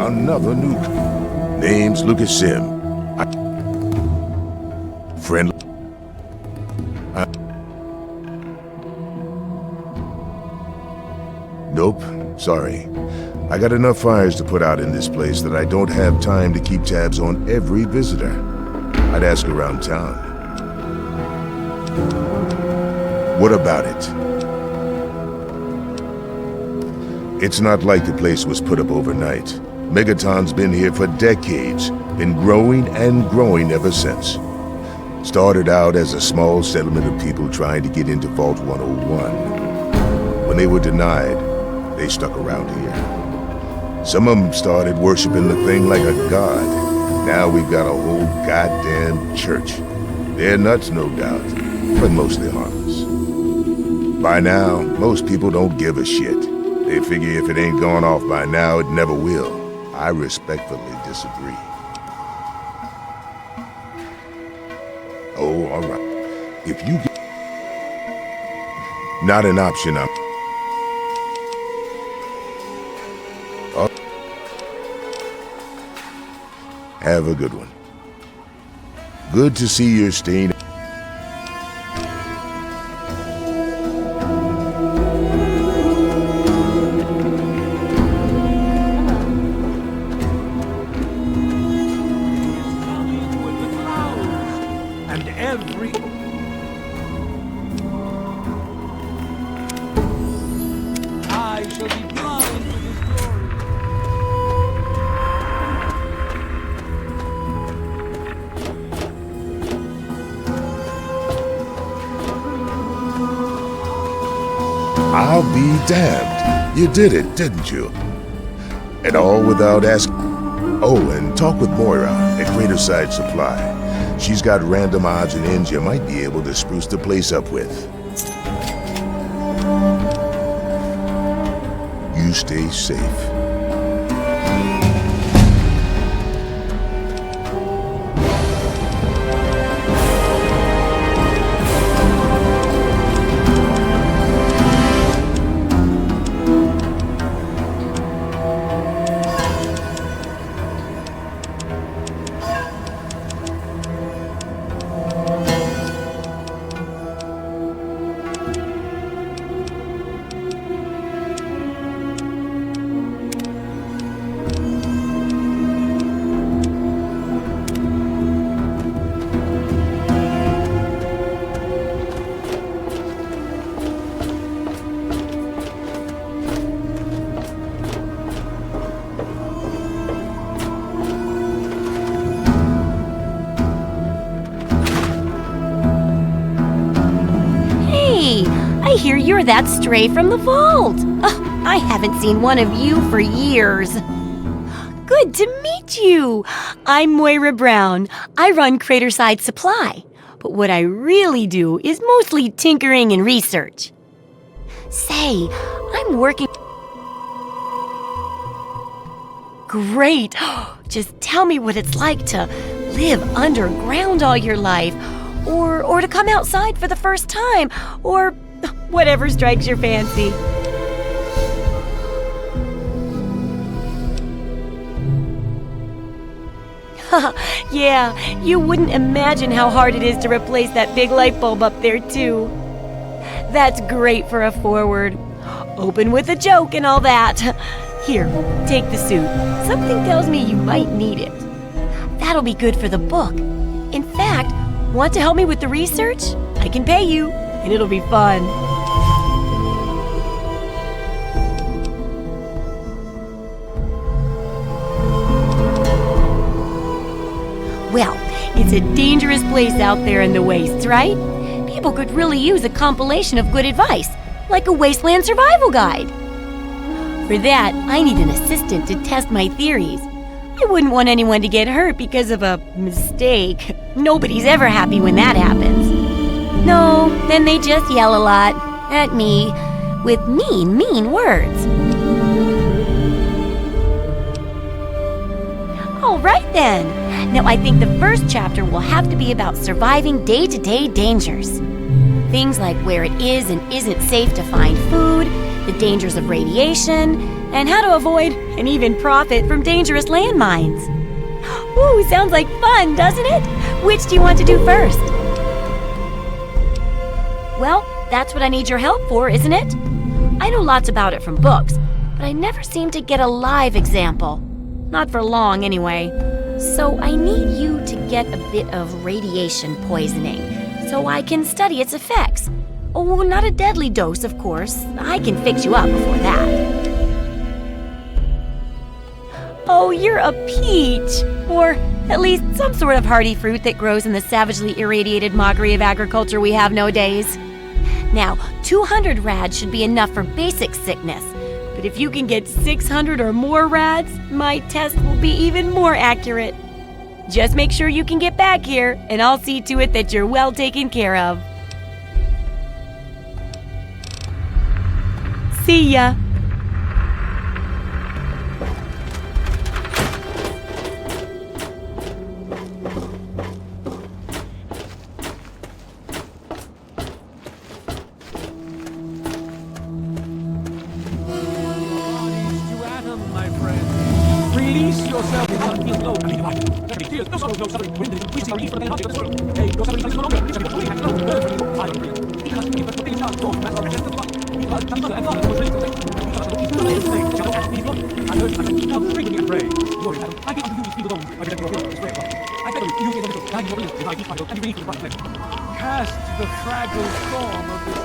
Another nuke. Name's Lucas Sim. Friendly. Nope, sorry. I got enough fires to put out in this place that I don't have time to keep tabs on every visitor. I'd ask around town. What about it? It's not like the place was put up overnight. Megaton's been here for decades, been growing and growing ever since. Started out as a small settlement of people trying to get into Vault 101. When they were denied, they stuck around here. Some of them started worshiping the thing like a god. Now we've got a whole goddamn church. They're nuts, no doubt, but mostly harmless. By now, most people don't give a shit. They figure if it ain't gone off by now, it never will. I respectfully disagree. Oh, all right. If you get... Not an option, I'm... Oh. Have a good one. Good to see you're staying... I'll be damned. You did it, didn't you? And all without asking... Oh, and talk with Moira at Greater Side Supply. She's got random odds and ends you might be able to spruce the place up with. You stay safe. I hear you're that stray from the vault. I haven't seen one of you for years. Good to meet you. I'm Moira Brown. I run Craterside Supply. But what I really do is mostly tinkering and research. Say, I'm working... Great. Just tell me what it's like to live underground all your life, or to come outside for the first time, or whatever strikes your fancy. Yeah, you wouldn't imagine how hard it is to replace that big light bulb up there, too. That's great for a forward. Open with a joke and all that. Here, take the suit. Something tells me you might need it. That'll be good for the book. In fact, want to help me with the research? I can pay you, and it'll be fun. Well, it's a dangerous place out there in the wastes, right? People could really use a compilation of good advice, like a wasteland survival guide. For that, I need an assistant to test my theories. I wouldn't want anyone to get hurt because of a mistake. Nobody's ever happy when that happens. No, then they just yell a lot at me with mean words. All right then. Now I think the first chapter will have to be about surviving day-to-day dangers. Things like where it is and isn't safe to find food, the dangers of radiation, and how to avoid and even profit from dangerous landmines. Ooh, sounds like fun, doesn't it? Which do you want to do first? Well, that's what I need your help for, isn't it? I know lots about it from books, but I never seem to get a live example. Not for long, anyway. So I need you to get a bit of radiation poisoning, so I can study its effects. Oh, not a deadly dose, of course. I can fix you up before that. Oh, you're a peach! Or at least some sort of hardy fruit that grows in the savagely irradiated mockery of agriculture we have nowadays. Now, 200 rads should be enough for basic sickness. But if you can get 600 or more rads, my test will be even more accurate. Just make sure you can get back here, and I'll see to it that you're well taken care of. See ya! Release yourself. Cast the fragile form of this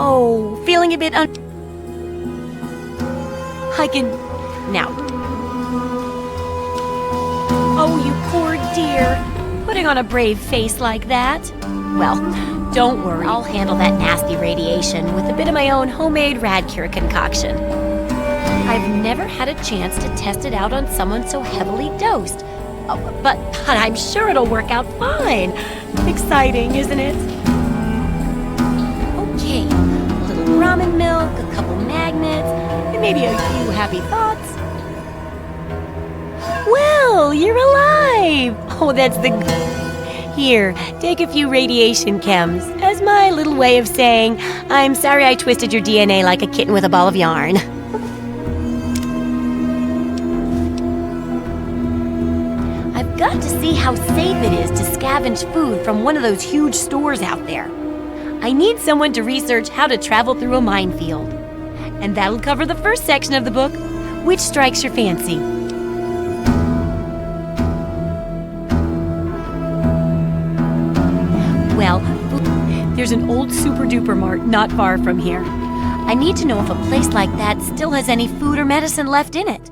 Oh, feeling a bit I can... Now. Oh, you poor dear. Putting on a brave face like that. Well, don't worry. I'll handle that nasty radiation with a bit of my own homemade Radcure concoction. I've never had a chance to test it out on someone so heavily dosed. Oh, but I'm sure it'll work out fine. Exciting, isn't it? Okay, a little ramen milk, a couple magnets, and maybe a few happy thoughts. Well, you're alive! Oh, that's the... Here, take a few radiation chems as my little way of saying, I'm sorry I twisted your DNA like a kitten with a ball of yarn. I've got to see how safe it is to scavenge food from one of those huge stores out there. I need someone to research how to travel through a minefield. And that'll cover the first section of the book. Which strikes your fancy? Well, there's an old super-duper mart not far from here. I need to know if a place like that still has any food or medicine left in it.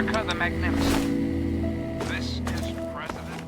America the Magnificent. This is President.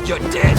You're dead.